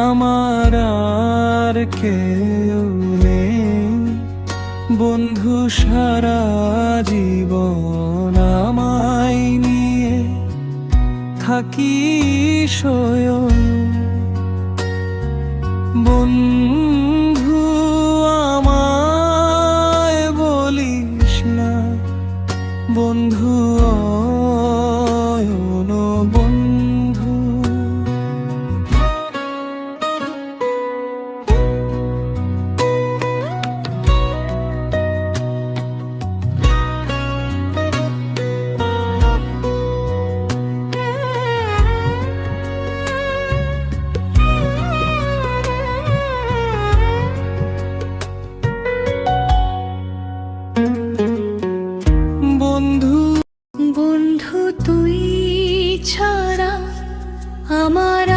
আমার আর কেউ নেই বন্ধু, সারা জীবন আমায় নিয়ে থাকি শয়ন। বন্ধু আমায় বলিস না, বন্ধু অয়ন বন্ধু। বন্ধু তুই ছাড়া আমার